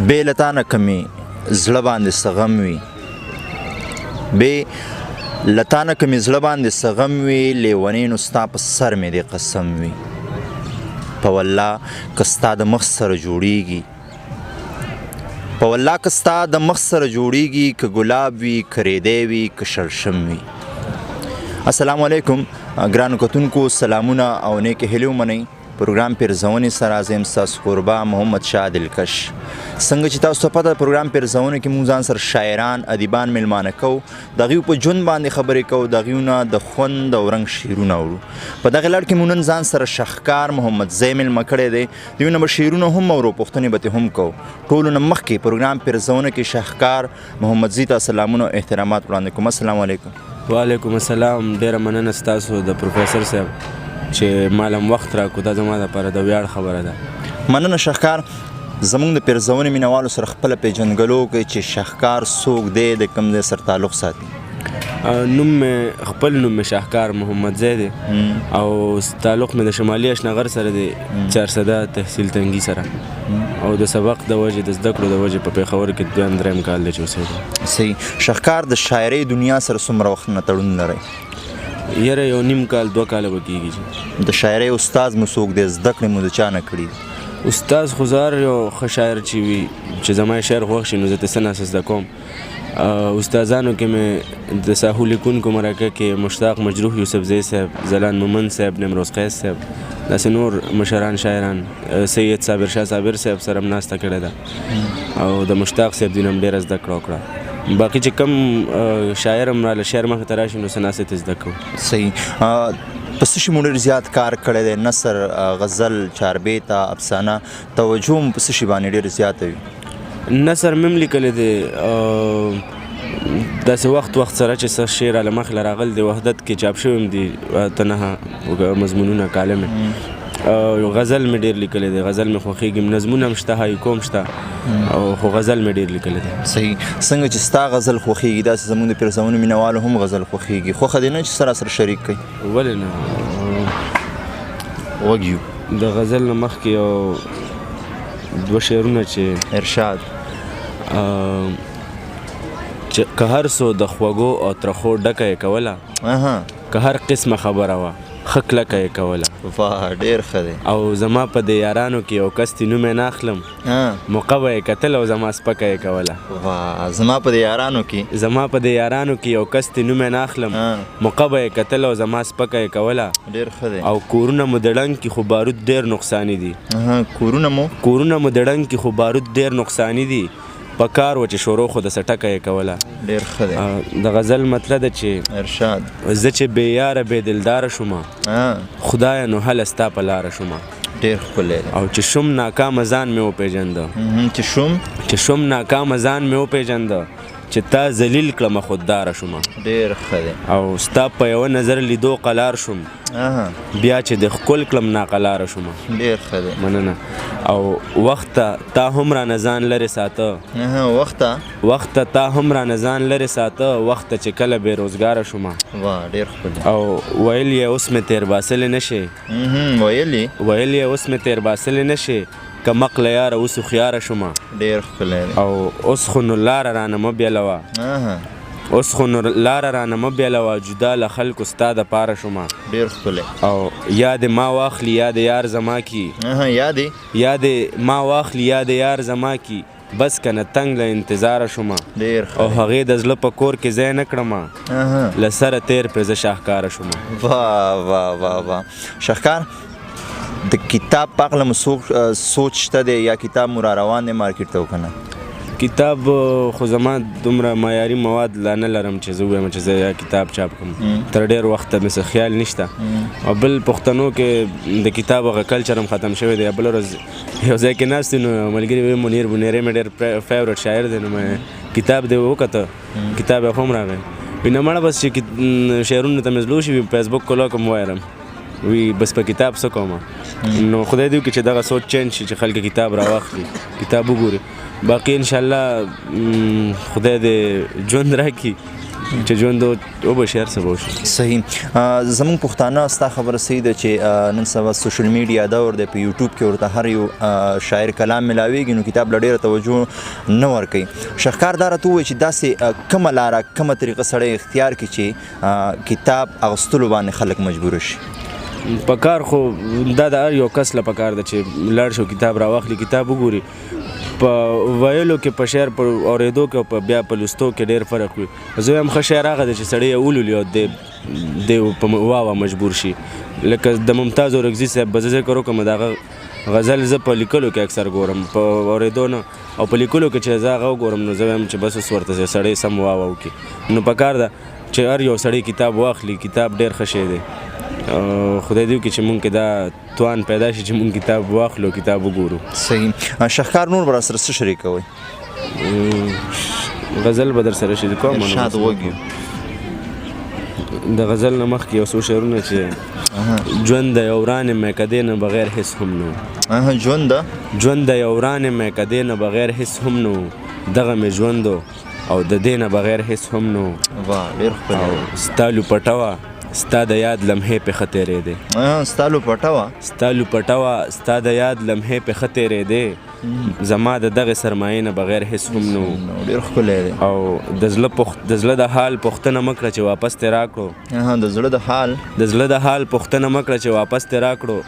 بې له تا نه که مې زړه باندې څه غم وي بې له تا نه که مې زړه باندې څه غم وي لیونۍ نو ستا په سر مې دې قسم وي په والله که ستا د مخ سره جوړیږي په والله که ستا د مخ سره جوړیږي که ګلاب وي که ریدی وي که شړشم وي. السلام علیکم ګرانو کتونکو، سلامونه او نیکې هیلې ومنئ. پروګرام پیرزونې سره زه یم ستاسو کوربه محمد شاه دلکش. څنګه چې تاسو ته پته پروګرام پیرزونه کې موږ ځان سره شاعران ادیبان میلمانه کوو، د هغوی په ژوند باندې خبرې کوو، د هغوی نه د خوند او رنګ شعرونه اورو. په دغې لړ کې موږ نن ځان سره شاهکار محمد زی میلمه کړی دی، د دوی نه به شعرونه هم اورو، پوښتنې به ترې هم کوو. ټولو نه مخکې پروګرام پیرزونه کې شاهکار محمد زی ته سلامونه او احترامات وړاندې کوم. السلام علیکم. وعلیکم السلام. ډېره مننه ستاسو د پروفیسر صاحب چې مالم وخت راکړو، دا زما دپاره د ویاړ خبره ده. مننه شاهکار. زموږ د پیرزونې مینهوالو سره خپله پیژندګلو وکړئ چې شاهکار څوک دی، د کوم ځای سره تعلق ساتي. نوم مې خپل نوم مې شاهکار محمد زی دی او تعلق مې د شمالي اشنغر سره دی، چارسده تحصیل تنګي سره، او د سبق د وجې د زده کړو د وجې په پېښور کې دویم درېیم کال دی چې اوسېږم. صحیح. شاهکار د شاعرۍ دنیا سره څومره وخت نه تړون لرئ؟ یاره یو نیم کال 2 کاله به کېږي. د شاعرۍ استاد مو څوک دی؟ زده کړې مو د چا نه کړي؟ استاد خو زه هر یو ښه شاعر چې وي چې زما یې شعر خوښ شي نو زه ترې څه ناسه زده کوم. استادانو کې مې د ساحو لیکونکو مرکه کې مشتاق مجروح یوسفزی صاحب، زلان مومند صاحب، نیمروز قیس صاحب، داسې نور مشران شاعران، سید صابر شاه صابر صاحب سره هم ناسته کړې ده او د مشتاق صاحب دین هم ډېره زده کړه وکړه. باقي چې کم شاعر هم راله شعر مخې ته راشي نو څه ناستې ترې زده کوو. صحیح. په څه شي مو ډېر زیات کار کړی دی؟ نثر، غزل، چاربیته، افسانه، توجه مو په څه شي باندې ډېر زیاته وي؟ نثر مې هم لیکلی دی، داسې وخت سره چې څه شعر راله مخې له راغلی دی، وحدت کې چاپ شوي هم دي 9 مضمونونه کالم یې. غزل مې ډېر لیکلی دی، غزل مې خوښېږي، نظمونه هم شته، هایکو هم شته، خو غزل مې ډېر لیکلی دی. صحیح. څنګه چې ستا غزل خوښېږي داسې زموږ د پیرزونو مینهوالو هم غزل خوښېږي. خوښه دې نه چې سره شریک کړئ؟ ولې نه، غوږ یو. د غزل نه مخکې یو 2 شعرونه چې ارشاد چې که هر څو د خوږو او ترخو ډکه یې کوله، که هر قسمه خبره وه ښه کلکه یې کوله. واه ډېر ښه دی. او زما په دې یارانو کې یو کس نوم یې نه اخلم، موقع به یې کتل او زما سپکه یې کوله. واه زما په دې یارانو کې یو کس نوم یې نه اخلم، موقع به یې کتل او زما سپکه یې کوله. ډېر ښه دی. او کورونه مو د ډنګ کې خو بارود ډېر نقصاني دي. کورونه مو د ډنګ کې خو بارود ډېر نقصاني دي، په کار و چې شروع خو د سټکه یې کوله. ډېر ښه دی. د غزل مطلب ده چې ارشاد زه چې بې یاره بې دلداره شومه، خدایه نو هله ستا په لاره شومه. ډېر ښکلی دی. او چې شوم ناکامه ځان مې وپېژنده، چې شوم ناکامه ځان مې وپېژنده، چې تا ذلیل کړمه خودداره شومه. ډېر ښه دی. او ستا په یوه نظر لیدو قلار شوم، بیا چې د ښکل کړم ناقلاره شومه. ډېر ښه دی. مننه. او وخت تا هم رانه ځان لرې ساته، وخت تا هم رانه ځان لرې ساته، وخت چې کله بې روزګاره شومه. واه ډېر ښکلی. او ویل یې اوس مې تېر باسلې نه شي، ویل یې اوس مې تېر باسلې نه شي، که مقله یاره اوس هوښیاره شومه. ډېر ښکلی دی. او اوس خو نو لاره رانه مه بیلوه، اوس خو نو لاره رانه مه بیلوه، جدا له خلکو ستا دپاره شومه. ډېر ښکلی. او یاد ما واخلي یاد یار زما کی، یاد ما واخلي یاد یار زما کی، بس کنه تنگ له انتظاره شومه. ډېر ښه. او هغې د زړه په کور کې ځای نه کړمه، له سره تیر پرې زه شاهکاره شومه. واه شاهکار، د کتاب په هکله مو سوچ شته دی یا کتاب مو را روان دی مارکیټ ته وکنه؟ کتاب خو زما دومره معیاري مواد لا نه لرم چې زه ووایم چې زه یا کتاب چاپ کړم، تر ډېر وخته مې څه خیال نشته. او بل پښتنو کې د کتاب هغه کلچر هم ختم شوی دی. بله ورځ یو ځای کې ناست نو ملګري وایي منیر بونیری مې ډېر فیورټ شاعر دی، نو مې کتاب دی وکته، کتاب یې خو هم راغی، وایي نه مړه بس چې شعرونو ته مې زلو شي فیسبوک کولو کوم وایرم، وی بس په کتاب څه کومه. نو خدای دې وکړي چې دغه سوچ چینج شي چې خلک کتاب راواخلي، کتاب وګوري. باقي انشاءالله خدای دې ژوند راکړي چې ژوند وبشي هر څه به وشي. صحیح. زمونږ پښتانه ستا خبره صحیح ده چې نن سبا سوشل میډیا دور دی، په یوټیوب کې ورته هر یو شاعر کلام ملاویږي، نو کتاب له ډېره توجه نه ورکوي. شهکار دا راته ووایي چې داسې کومه لاره کومه طریقه سړی اختیار کړي چې کتاب اغوستلو باندې خلک مجبوره شي؟ پکار خو دا د هر یو کس له پکار ده چې لاړ شو کتاب راواخلي، کتاب وګوري. په ویلو کې په شعر په اورېدو کې او په بیا په لوستو کې ډېر فرق وي. زه وایم ښه شعر هغه دی چې سړی یې ولولي او دی په واوا مجبور شي. لکه د ممتاز اورکزي صاحب به زه ذکر وکړم، د هغه غزل زه په لیکلو کې اکثر ګورم، په اورېدو نه، او په لیکلو کې چې زه هغه وګورم نو زه وایم چې بس اوس ورته سړی سم واوا وکړي. نو پکار ده چې هر یو سړی کتاب واخلي، کتاب ډېر ښه شی دی. خدای دې وکړي چې مونږ کې دا توان پیدا شي چې مونږ کتاب واخلو، کتاب وګورو. صحیح. شهکار نور به را سره څه شریکوئ؟ غزل به در سره شریکوم. ارشاد وږي د غزل نه مخکې یو څو شعرونه چې ژوند د یو وران مې کدې نه بغیر هېڅ هم نه و. ژوند د یو وران مې کدې نه بغیر هېڅ هم نه و، دغه مې ژوند او د دې نه بغیر هېڅ هم نه و. ډېر ښکلی. ستا لوپټوه ستا د یاد لمحې پې ښه تېرېدې. ستا لوپټوه ستا د یاد لمحې پې ښه تېرېدې، زما د دغې سرمایې نه بغیر هېڅ هم نه و. ډېر ښکلی دی. او د زړه د حال پوښتنه مه کړه چې واپس ترې راکړو. د زړه د حال پوښتنه مه کړه چې واپس ترې راکړو،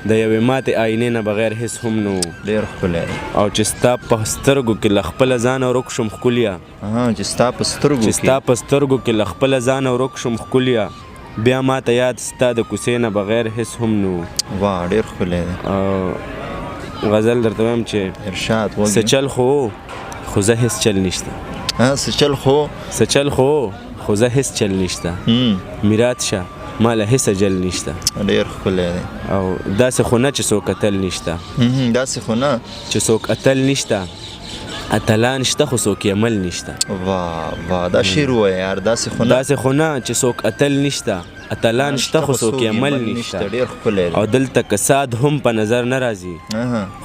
د یوې ماتې آینې نه بغیر هېڅ هم نه و. ډېر ښکلی دی. او چې ستا په سترګو کې له خپله ځانه ورک شم ښکليه، چې ستا په سترګو کې له خپله ځانه ورک شم ښکليه، بیا ماته یاد ستا د کوڅې نه بغیر هېڅ هم نه و. ډېر ښکلی دی. غزل درته وایم چې ارشاد وږي. څه چل خو زه هېڅ چل نشته. څه چل خو زه هېڅ چل نشته، میرات شه ما له هېڅه جل نشته. ډېر ښکلی دی. او داسې خو نه چې څوک اتل نشته، چې څوک اتل نشته، اتلان شته خو څوک یې عمل نشته. دا شعر ووایه یار. داسې خو نه چې څوک اتل نشته، اتلان شته خو څوک یې عمل نشته. ډېر ښکلی دی. او دلته کساد هم په نظر نه راځي،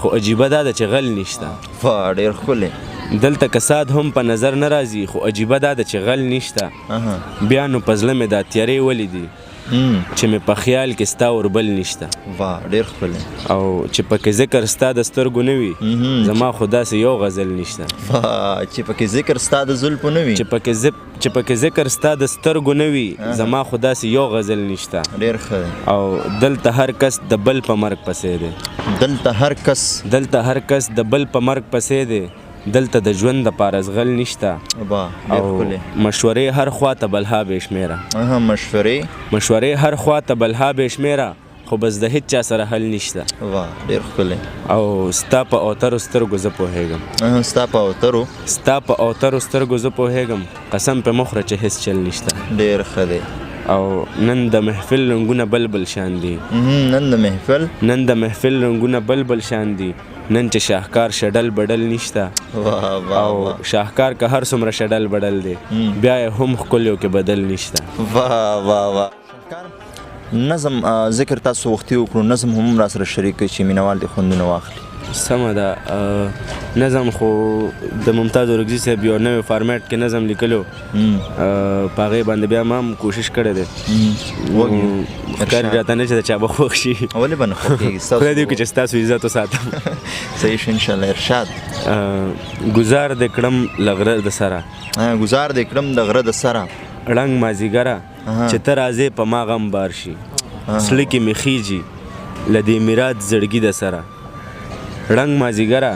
خو عجیبه دا ده چې غل نشته. ډېر ښکلی. دلته کساد هم په نظر نه راځي، خو عجیبه دا ده چې غل نشته. بیا نو په زړه مې دا تیارې ولیدي چې مې په خیال کې ستا اوربل نشته. ډېر ښکلی. او چې پکې ذکر ستا د سترګو نه وي، زما خو داسې یو غزل نشته. چې پکې ذکر ستا د زلفو نه وي، چې پکې ذکر ستا د سترګو نه وي، زما خو داسې یو غزل نشته. ډېر ښه. او دلته هر کس د بل په مرګ پسې دی. دلته هر کس د بل په مرګ پسې دی، دلته د ژوند د پاره زغل نشته. او مشورې هر خوا ته بلها بې شمېره. مشورې هر خوا ته بلها بې شمېره، خو بس د هیڅ چا سره حل نشته. ډېر ښکلی. او ستا په اوترو سترګو زه پوهېږم. ستا په اوترو سترګو زه پوهېږم، قسم پې مه خوره چې هېڅ چل نشته. ډېر ښه دی. او نن د محفل رنګونه بلبل شان دي. نن د محفل رنګونه بلبل شان دي، نن چې شاهکار شډل بډل نشته. او شاهکار که هر څومره شډل بډل دی، بیا یې هم ښکلیو کې بدل نشته. نظم ذکر تاسو وختي وکړو، نظم هم را سره شریک کړئ چې مینوال دې خوندونه واخلي. سمه ده. نظم خو د ممتاز اورکزي صاحب یو نوی فارمیټ کې نظم لیکلو، په هغې باندې بیا ما هم کوشش کړی دی. ښکاري راته نه چې د چا به خوښ شي. ولې به نه خوښېږي؟ خدای دې وکړي چې ستاسو عزت وساتم. صحیح شو انشاءالله. ارشاد. ګزار دې کړم له غره د سره، ړنګ مازدیګره چې ته راځې په ما غم بار شي، زړه کې مې خیږي له دې میرات زړګي د سره. ړنګ مازدیګره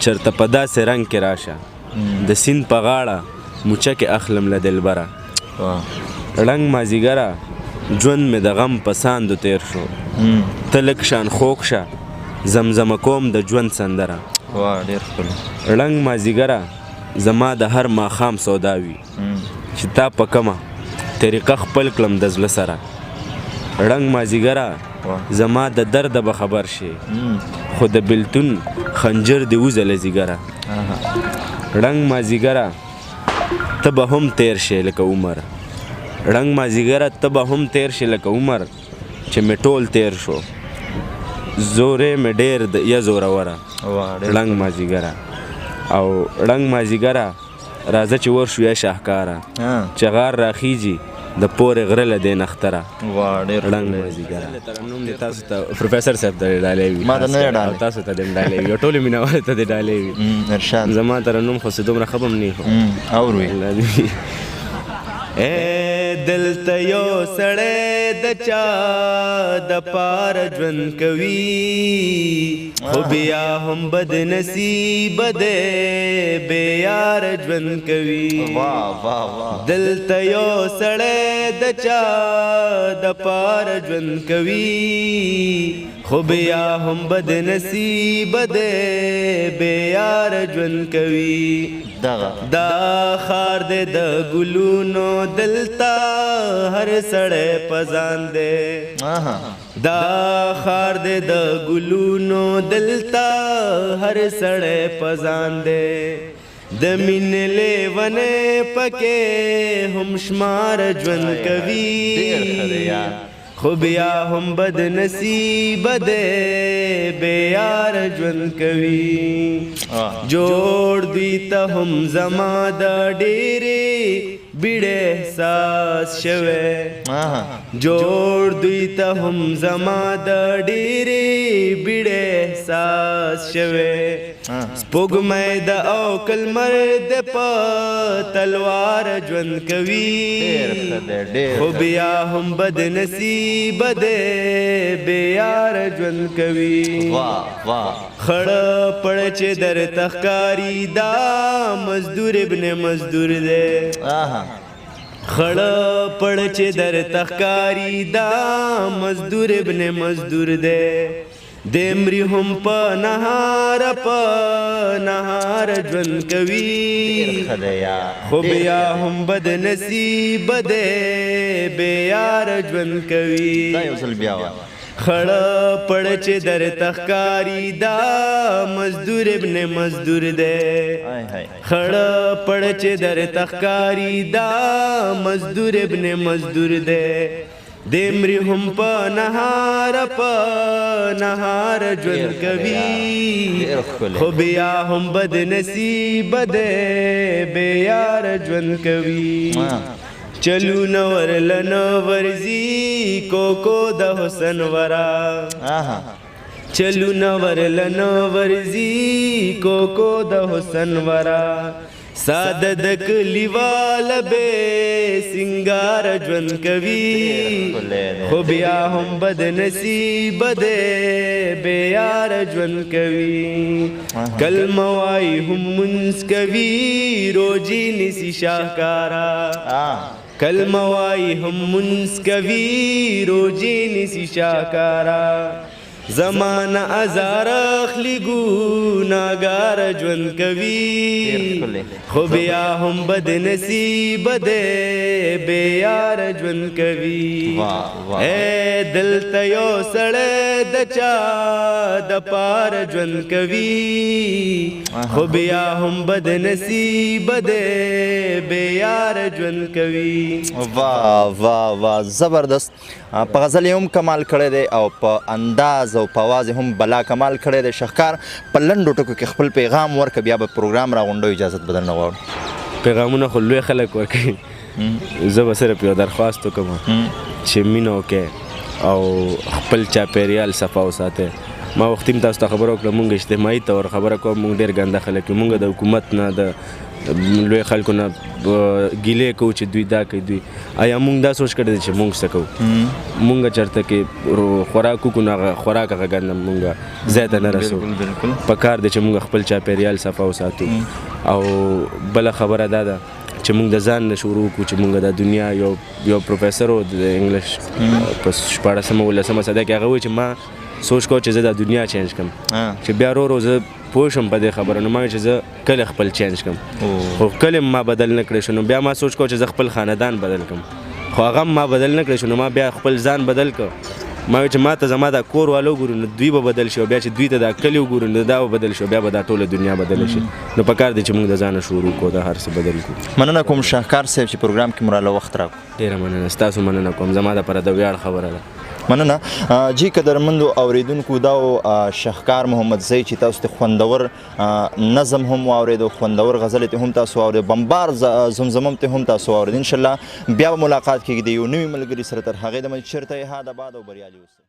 چېرته په داسې رنګ کې راشه، د سیند په غاړه موچه کې اخلم له دلبره. ړنګ مازدیګره ژوند مې د غم په ساندو تیر شو، ته لږ شان خوږ شه زمزمه کوم د ژوند سندره. ډېر ښکلی. ړنګ مازدیګره زما د هر ماښام سودا وي، چې تا په کومه طریقه خپل کړم د زړه سره. ړنګ مازدیګره زما د درده به خبر شي، خو د بېلتون خنجر دې وځله زیګره. ړنګ مازدیګره ته به هم تیر شې لکه عمر، ړنګ مازدیګره ته به هم تیر شې لکه عمر، چې مې ټول تیر شو زورې مې ډېر یا زوروره. ړنګ مازدیګره. او ړنګ مازدیګره راځه چې ورشو یا شاهکاره چې غار راخیږي د پورې غره له دې نختره وا ډېر ړنګ مازدیګره ترنم دې تاسو ته پروفیسر صاحب ته ډالۍ وي ما ته نه ډالۍ او تاسو ته دې ډالۍ وي او ټولو مینهوالو ته دې ډالۍ وي ارشاد زما ترنم خو څه دومره ښه به م نه خو اورو دلته یو سړی د چا د پاره ژوند کوي خو بیا هم بد نصیب دی بې یاره ژوند کوي دلته یو سړی د چا د پاره ژوند کوي خو بیا هم بد نصیب دی بې یاره ژوند کوي دا خار دی د ګلونو دلتا هر سړی پزان دی دا خار دی د ګلونو دلتا هر سړی پزان دی د مینې لیونې پکې هم شمار ژوند کوي خو بیا هم بد نصیب دی بې یاره ژوند کوي جوړ دوی ته هم زما د ډېرې بیړې احساس شوی جوړ دوی ته هم زما د ډېرې بیړې احساس شوی سپوږمۍ د اوکل مرد په تلوار ژوند کوي خو بیا هم بد نصیب دی بې یاره ژوند کوي خړه پړ چې درته ښکاري دا مزدور ابن مزدور دی خړه پړ چې درته ښکاري دا مزدور ابن مزدور دی دمری هم په نهار ژوند کوي خو بیا هم بد نصیب دی بې یاره ژوند کوي خړه پړ چې درته ښکاري دا مزدور ابن مزدور دی خړه پړ چې درته ښکاري دا مزدور ابن مزدور دی دمری هم په نهار ژوند کوي خو بیا هم بد نصیب دی بې یاره ژوند کوي چلو نور لنو ورزی کوکو د حسن ورا چلو نور لنو ورزی کوکو د حسن ورا ساده د کلیوال به سنگار ژوند کوي خو بیا هم بد نصیب دی بې یاره ژوند کوي کلمه وایي هم منځ کوي روجي نیسي شاهکاره کلمه وایي هم منځ کوي روجي نیسي شاهکاره زمانه ازار اخلی ګناګار ژوند کوي خو بیا هم بد نصیب دی بې یاره ژوند کوي دلته یو سړی د چا د پاره ژوند کوي خو بیا هم بد نصیب دی بې یاره ژوند کوي واه زبردست په غزل یې هم کمال کړی دی او په انداز او په اواز هم بلا کمال کړی دی شهکار په لنډو ټکو کې خپل پیغام ورکړه بیا به پروګرام راغونډو اجازت به درنه غواړو پیغامونه خو لوی خلک ورکوي زه به صرف یو درخواست وکړم چې مینه وکړئ او خپل چاپېریال صفا وساتئ ما وختي هم تاسو ته خبره وکړه مونږ اجتماعي طور خبره کوم مونږ ډېر ګنده خلک یو مونږ د حکومت نه د لوی خلکو نه ګیلې کوو چې دوی دا کوي دوی آیا مونږ دا سوچ کړی دی چې مونږ څه کوو مونږ چېرته کې خوراک وکړو نو هغه خوراک هغه ګنده مونږ ځای ته نه رسو پکار دی چې مونږ خپل چاپېریال صفا وساتو او بله خبره دا ده چې مونږ د ځان نه شروع کړو چې مونږ د دنیا یو پروفیسر و د انګلیش په 14 صده کې هغه وایي چې ما سوچ کو چې زه د دنیا چینج کړم چې بیا ورو زه پوه شم په دې خبره نو ما چې زه کله خپل چینج کړم خو کله ما بدل نه کړی شو نو بیا ما سوچ کو چې زه خپل خاندان بدل کړم خو هغه ما بدل نه کړی شو نو ما بیا خپل ځان بدل کړ ما چې ما ته زما د کور والو ګورو نو دوی به بدل شي بیا چې دوی ته د کلی وګورو نو دا به بدل شي بیا به دا ټوله دنیا بدل شي نو پکار دی چې موږ د ځانه شروع کړو د هر څه بدل کړو مننه کوم شاهکار صاحب چې پروګرام کې مراله وخت راکړو ډېره مننه ستاسو مننه کوم زما دپاره د ویاړ خبره ده مننه. جی قدرمندو اوریدونکو دا شهکار محمد زی چې تاسو ته خوندور نظم هم واورېدو، خوندور غزلې ته هم تاسو واورېدو، بمبار زمزمم ته هم تاسو واورېدو. انشاءالله بیا به ملاقات کېږي د یو نوي ملګري سره. تر هغې دمه چېرته یې ها د باد او بریالي اوسئ.